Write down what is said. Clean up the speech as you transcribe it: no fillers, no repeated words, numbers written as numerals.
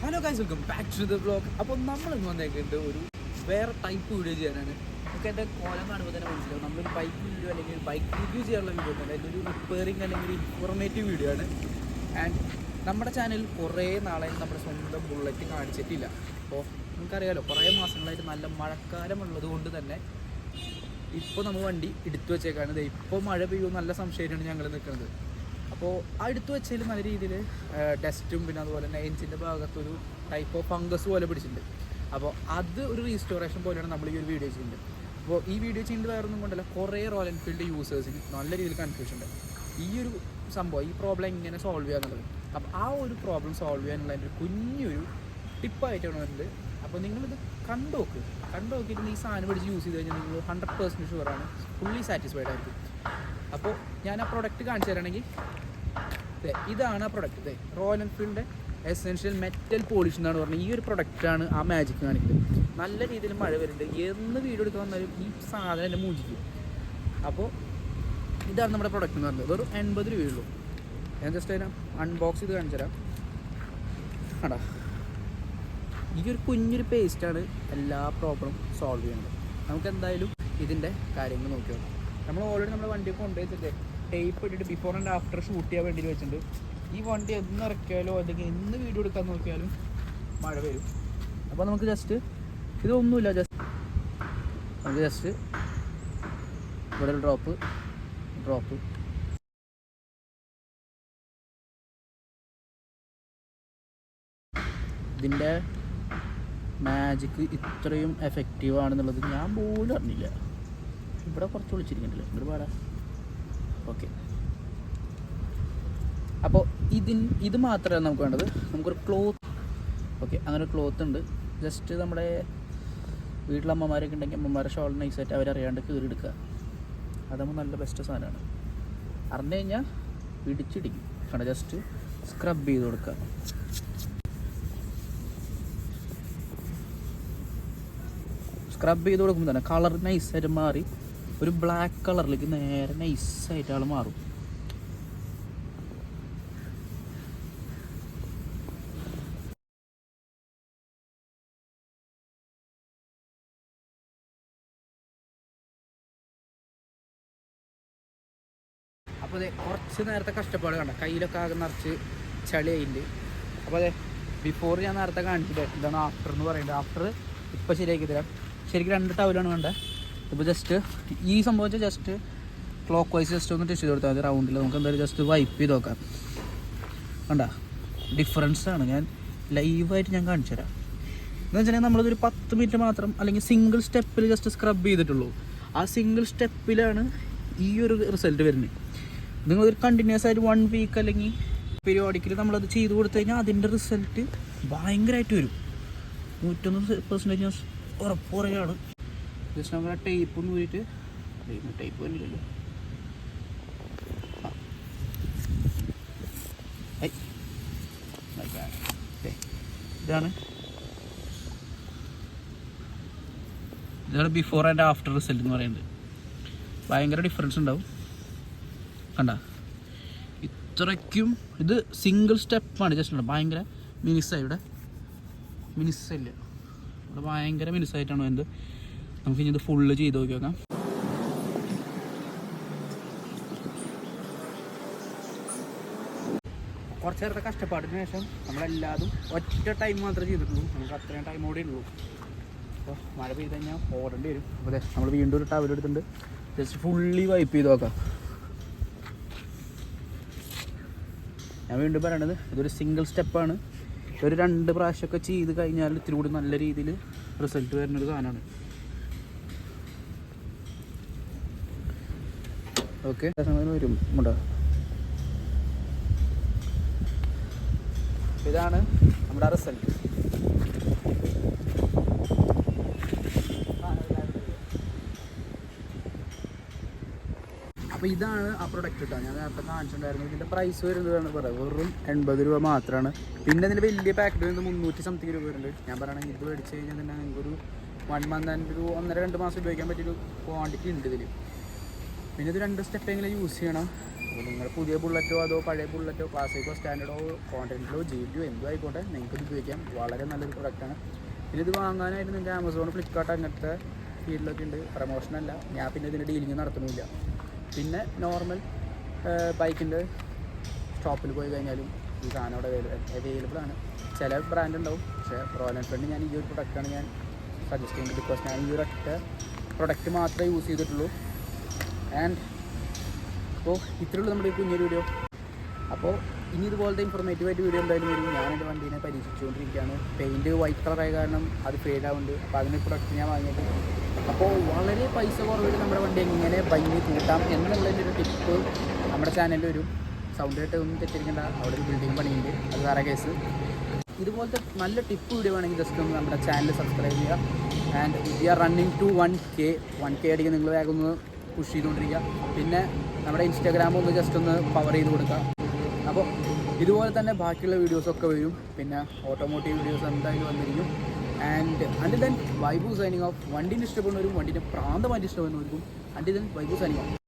Hello guys, welcome back to the vlog. അപ്പോൾ നമ്മളിന്ന് വന്നേക്കുന്നത് ഒരു വേറെ ടൈപ്പ് വീഡിയോ ചെയ്യാനാണ്. നമുക്ക് എൻ്റെ കോലം കാണുമ്പോൾ തന്നെ മനസ്സിലാവും നമ്മളൊരു ബൈക്ക് വീഡിയോ അല്ലെങ്കിൽ ബൈക്ക് റിവ്യൂ ചെയ്യാനുള്ള വീഡിയോ തന്നെ. അതിൻ്റെ ഒരു റിപ്പയറിങ് അല്ലെങ്കിൽ ഒരു ഇൻഫോർമേറ്റീവ് വീഡിയോ ആണ്. ആൻഡ് നമ്മുടെ ചാനൽ കുറേ നാളായി നമ്മുടെ സ്വന്തം ബുള്ളറ്റ് കാണിച്ചിട്ടില്ല. അപ്പോൾ നമുക്കറിയാമല്ലോ, കുറേ മാസങ്ങളായിട്ട് നല്ല മഴക്കാലമുള്ളത് കൊണ്ട് തന്നെ ഇപ്പോൾ നമ്മൾ വണ്ടി എടുത്തു വെച്ചേക്കാണ്. ഇപ്പോൾ മഴ പെയ്യുമോ നല്ല സംശയമായിട്ടാണ് ഞങ്ങൾ നിൽക്കുന്നത്. അപ്പോൾ ആ എടുത്തു വെച്ചതിൽ നല്ല രീതിയിൽ ഡസ്റ്റും പിന്നെ അതുപോലെ തന്നെ എഞ്ചിൻ്റെ ഭാഗത്തൊരു ടൈപ്പ് ഓഫ് ഫംഗസ് പോലെ പിടിച്ചിട്ടുണ്ട്. അപ്പോൾ അത് ഒരു റീസ്റ്റോറേഷൻ പോലെയാണ് നമ്മൾ ഈ ഒരു വീഡിയോ ചെയ്യുന്നത്. അപ്പോൾ ഈ വീഡിയോ ചെയ്യുന്നത് വേറെ ഒന്നും കൊണ്ടല്ല, കുറേ റോയൽ എൻഫീൽഡ് യൂസേഴ്സിന് നല്ല രീതിയിൽ കൺഫ്യൂഷൻ ഉണ്ട് ഈ ഒരു സംഭവം, ഈ പ്രോബ്ലം എങ്ങനെ സോൾവ് ചെയ്യാന്നുള്ളത്. അപ്പോൾ ആ ഒരു പ്രോബ്ലം സോൾവ് ചെയ്യാനുള്ള എൻ്റെ ഒരു കുഞ്ഞൊരു ടിപ്പായിട്ടാണ് വരുന്നത്. അപ്പോൾ നിങ്ങളിത് കണ്ടു നോക്കിയിട്ട് ഈ സാധനം പിടിച്ച് യൂസ് ചെയ്ത് കഴിഞ്ഞാൽ നിങ്ങൾ 100% ഷുവറാണ് ഫുള്ളി സാറ്റിസ്ഫൈഡ് ആയിരിക്കും. അപ്പോൾ ഞാൻ ആ പ്രൊഡക്റ്റ് കാണിച്ചു തരാണെങ്കിൽ ഇതാണ് ആ പ്രൊഡക്റ്റ്. റോയൽ എൻഫീൽഡിൻ്റെ എസെൻഷ്യൽ മെറ്റൽ പോളിഷ് എന്നാണ് പറഞ്ഞത്. ഈ ഒരു പ്രൊഡക്റ്റാണ് ആ മാജിക് കാണിക്കുന്നത്. നല്ല രീതിയിൽ മഴ വരുന്നുണ്ട്. എന്ന് വീഡിയോ എടുക്കാൻ വന്നാലും ഈ സാധനം എന്നെ മൂജിക്കും. അപ്പോൾ ഇതാണ് നമ്മുടെ പ്രൊഡക്റ്റ് എന്ന് പറഞ്ഞത്. വെറും 80 രൂപയുള്ളൂ. ഞാൻ ജസ്റ്റ് അതിനെ അൺബോക്സ് ചെയ്ത് കാണിച്ചു തരാം. ആടാ, ഈ ഒരു കുഞ്ഞൊരു പേസ്റ്റാണ് എല്ലാ പ്രോബ്ലം സോൾവ് ചെയ്യുന്നത്. നമുക്ക് എന്തായാലും ഇതിൻ്റെ കാര്യങ്ങൾ നോക്കിയാൽ നമ്മൾ ഓൾറെഡി നമ്മുടെ വണ്ടി കൊണ്ടുപോയിട്ട് ടേപ്പ് ഇട്ടിട്ട് ബിഫോർ ആൻഡ് ആഫ്റ്റർ ഷൂട്ട് ചെയ്യാൻ വേണ്ടി വെച്ചിട്ടുണ്ട്. ഈ വണ്ടി എന്ന് ഇറക്കിയാലോ അല്ലെങ്കിൽ എന്ന് വീഡിയോ എടുക്കാൻ നോക്കിയാലും മഴ വരും. അപ്പോൾ നമുക്ക് ജസ്റ്റ് ഇതൊന്നുമില്ല, നമുക്ക് ജസ്റ്റ് ഇവിടെ ഒരു ഡ്രോപ്പ് ഇതിൻ്റെ മാജിക് ഇത്രയും എഫക്റ്റീവ് ആണെന്നുള്ളത് ഞാൻ പോലും അറിഞ്ഞില്ല. ഇവിടെ കുറച്ച് വിളിച്ചിരിക്കണ്ടല്ലോ, ഇവിടെ പാടാ. ഓക്കെ, അപ്പോൾ ഇത് മാത്രമല്ല നമുക്ക് വേണ്ടത്. നമുക്കൊരു ക്ലോത്ത്, ഓക്കെ, അങ്ങനെ ഒരു ക്ലോത്ത് ഉണ്ട്. ജസ്റ്റ് നമ്മുടെ വീട്ടിലമ്മമാരൊക്കെ ഉണ്ടെങ്കിൽ അമ്മമാരെ ഷോൾ നൈസായിട്ട് അവരറിയാണ്ട് കീറിയെടുക്കുക. അതാകുമ്പോൾ നല്ല ബെസ്റ്റ് സാധനമാണ്. അറിഞ്ഞു കഴിഞ്ഞാൽ പിടിച്ചിടിക്കും. കാരണം ജസ്റ്റ് സ്ക്രബ് ചെയ്ത് കൊടുക്കുക. സ്ക്രബ് ചെയ്ത് കൊടുക്കുമ്പോൾ തന്നെ കളർ നൈസായിട്ട് മാറി ഒരു ബ്ലാക്ക് കളറിലേക്ക് നേരെ നൈസായിട്ട് ആൾ മാറും. അപ്പോൾ അതെ, കുറച്ച് നേരത്തെ കഷ്ടപ്പാട് കണ്ട, കയ്യിലൊക്കെ ആകെ നിറച്ച് ചളിയായിട്ടുണ്ട്. അപ്പോൾ അതെ, ബിഫോർ ഞാൻ നേരത്തെ കാണിച്ചിട്ട് ഇതാണ് ആഫ്റ്റർ എന്ന് പറയുന്നത്. ആഫ്റ്റർ ഇപ്പോൾ ശരിയാക്കി തരാം. ശരിക്കും 2 ടവലാണ് വേണ്ടത്. ഇപ്പോൾ ജസ്റ്റ് ഈ സംഭവിച്ച ജസ്റ്റ് ക്ലോക്ക് വൈസ് ജസ്റ്റ് ഒന്ന് ടെസ്റ്റ് ചെയ്ത് കൊടുത്താൽ മതി റൗണ്ടിൽ. നമുക്ക് എന്തായാലും ജസ്റ്റ് വൈപ്പ് ചെയ്ത് നോക്കാം. കണ്ട ഡിഫറൻസാണ്. ഞാൻ ലൈവായിട്ട് ഞാൻ കാണിച്ചു തരാം. എന്ന് വെച്ചിട്ടുണ്ടെങ്കിൽ നമ്മളിതൊരു 10 മിനിറ്റ് മാത്രം അല്ലെങ്കിൽ സിംഗിൾ സ്റ്റെപ്പിൽ ജസ്റ്റ് സ്ക്രബ് ചെയ്തിട്ടുള്ളൂ. ആ സിംഗിൾ സ്റ്റെപ്പിലാണ് ഈ ഒരു റിസൾട്ട് വരുന്നത്. നിങ്ങളൊരു കണ്ടിന്യൂസ് ആയിട്ട് 1 വീക്ക് അല്ലെങ്കിൽ പീരിയോഡിക്കലി നമ്മളത് ചെയ്ത് കൊടുത്തു കഴിഞ്ഞാൽ അതിൻ്റെ റിസൾട്ട് ഭയങ്കരമായിട്ട് വരും. 101% ഉറപ്പ് പറയുകയാണ്. ജസ്റ്റ് നമ്മൾ ടേപ്പ് ഒന്ന് ഊരിയിട്ട് ടേപ്പ് വന്നില്ലല്ലോ. ഇതാണ് ബിഫോർ ആൻഡ് ആഫ്റ്റർ റിസൾട്ട് എന്ന് പറയുന്നത്. ഭയങ്കര ഡിഫറൻസ് ഉണ്ടാവും. കണ്ട ഇത്രയ്ക്കും ഇത് സിംഗിൾ സ്റ്റെപ്പാണ്. ജസ്റ്റ് ഉണ്ട് ഭയങ്കര മിനിസായി. ഇവിടെ മിനിസില്ല, ഇവിടെ ഭയങ്കര മിനിസായിട്ടാണ് എന്ത്. നമുക്ക് ഇനി ഇത് ഫുള്ള് ചെയ്ത് നോക്കി നോക്കാം. കുറച്ച് നേരത്തെ കഷ്ടപ്പാടിന് ശേഷം നമ്മളെല്ലാതും ഒറ്റ ടൈം മാത്രമേ ചെയ്തിട്ടുള്ളൂ. നമുക്ക് അത്രയും ടൈം കൂടെ ഉള്ളൂ. അപ്പോൾ മഴ പെയ്ത് കഴിഞ്ഞാൽ ഓടേണ്ടി വരും. അപ്പോൾ അതെ, നമ്മൾ വീണ്ടും ഒരു ടവൽ എടുത്തിട്ടുണ്ട്. ജസ്റ്റ് ഫുള്ളി വൈപ്പ് ചെയ്ത് നോക്കാം. ഞാൻ വീണ്ടും പറയണത് ഇതൊരു സിംഗിൾ സ്റ്റെപ്പാണ്. ഒരു 2 പ്രാവശ്യമൊക്കെ ചെയ്ത് കഴിഞ്ഞാൽ ഇത്തിരി കൂടി നല്ല രീതിയിൽ റിസൾട്ട് വരുന്നൊരു സാധനമാണ്. ഓക്കെ, വരും ഉണ്ടോ. ഇതാണ് നമ്മുടെ റിസൾട്ട്. അപ്പോൾ ഇതാണ് ആ പ്രൊഡക്റ്റ് കേട്ടോ. ഞാൻ നേരത്തെ കാണിച്ചിട്ടുണ്ടായിരുന്നു. ഇതിൻ്റെ പ്രൈസ് വരുന്നതാണ് പറയാം, വെറും 80 രൂപ മാത്രമാണ്. പിന്നെ ഇതിൻ്റെ വലിയ പാക്കറ്റ് വരുന്നത് 300 സംതിങ് രൂപ വരുന്നുണ്ട്. ഞാൻ പറയുകയാണെങ്കിൽ ഇത് മേടിച്ച് കഴിഞ്ഞാൽ തന്നെ നിങ്ങൾക്കൊരു 1 മന്ത് ആൻഡ് ഒരു 1.5-2 മാസം ഉപയോഗിക്കാൻ പറ്റിയൊരു ക്വാണ്ടിറ്റി ഉണ്ട് ഇതിൽ. പിന്നെ ഇത് 2 സ്റ്റെപ്പെങ്കിലും യൂസ് ചെയ്യണം. അപ്പോൾ നിങ്ങൾ പുതിയ ബുള്ളറ്റോ അതോ പഴയ ബുള്ളറ്റോ ക്ലാസിക്കോ സ്റ്റാൻഡേർഡോ കോണ്ടിനെൻ്റലോ ജിബിയോ എന്തോ ആയിക്കോട്ടെ നിങ്ങൾക്കിത് ഉപയോഗിക്കാം. വളരെ നല്ലൊരു പ്രൊഡക്റ്റാണ്. പിന്നെ ഇത് വാങ്ങാനായിട്ട് നിങ്ങൾക്ക് ആമസോൺ, ഫ്ലിപ്കാർട്ട് അങ്ങനത്തെ ഫീൽഡിലൊക്കെ ഉണ്ട്. പ്രമോഷനല്ല, ഞാൻ പിന്നെ ഇതിൻ്റെ ഡീലിംഗ് നടത്തുന്നില്ല. പിന്നെ നോർമൽ ബൈക്കിൻ്റെ ഷോപ്പിൽ പോയി കഴിഞ്ഞാലും ഈ സാധനം അവിടെ അവൈലബിൾ ആണ്. ചില ബ്രാൻഡ് ഉണ്ടാവും, പക്ഷേ റോയൽ എൻഫീൽഡ് ഞാൻ ഈ ഒരു പ്രൊഡക്റ്റാണ് ഞാൻ സജസ്റ്റ് ചെയ്യുന്നത്. ബിക്കോസ് ഞാൻ ഈ ഒരു ഒറ്റ പ്രൊഡക്റ്റ് മാത്രമേ യൂസ് ചെയ്തിട്ടുള്ളൂ. ആൻഡ് അപ്പോൾ ഇത്രയുള്ളൂ നമ്മുടെ ഈ കുഞ്ഞൊരു വീഡിയോ. അപ്പോൾ ഇനി ഇതുപോലത്തെ ഇൻഫോർമേറ്റീവായിട്ട് വീഡിയോ എന്തായാലും വരും. ഞാൻ എൻ്റെ വണ്ടീനെ പരീക്ഷിച്ചുകൊണ്ടിരിക്കുകയാണ്. പെയിൻറ്റ് വൈറ്റ് കളറായ കാരണം അത് ഫെയ്ഡ് ആവുന്നുണ്ട്. അപ്പോൾ അതിന് പ്രൊഡക്റ്റ് ഞാൻ വാങ്ങിയത്. അപ്പോൾ വളരെ പൈസ കുറവിൽ നമ്മുടെ വണ്ടി എങ്ങനെ ഭംഗി കൂട്ടാം എന്നുള്ളതിൻ്റെ ഒരു ടിപ്പ് നമ്മുടെ ചാനലിൽ വരും. സൗണ്ട് കേട്ട് ഒന്നും തെറ്റിരിക്കേണ്ട, അവിടെ ഒരു ബിൽഡിംഗ് പണിയുണ്ട്, അത് വേറെ കേസ്. ഇതുപോലത്തെ നല്ല ടിപ്പ് വീഡിയോ വേണമെങ്കിൽ ജസ്റ്റ് ഒന്ന് നമ്മുടെ ചാനൽ സബ്സ്ക്രൈബ് ചെയ്യുക. And we are running to 1K അടിക്കുക. നിങ്ങൾ വേഗം ഒന്ന് പുഷ് ചെയ്തുകൊണ്ടിരിക്കുക. പിന്നെ നമ്മുടെ ഇൻസ്റ്റാഗ്രാം ഒന്ന് ജസ്റ്റ് ഒന്ന് പവർ ചെയ്ത് കൊടുക്കുക. അപ്പോൾ ഇതുപോലെ തന്നെ ബാക്കിയുള്ള വീഡിയോസൊക്കെ വരും. പിന്നെ ഓട്ടോമോട്ടീവ് വീഡിയോസ് എന്തായാലും വന്നിരിക്കും. And until then vibe signing off. വണ്ടീനെ ഇഷ്ടപ്പെടുന്നവരും വണ്ടീനെ പ്രാന്തമായിട്ട് ഇഷ്ടപ്പെടുന്നവർക്കും until then vibe signing of.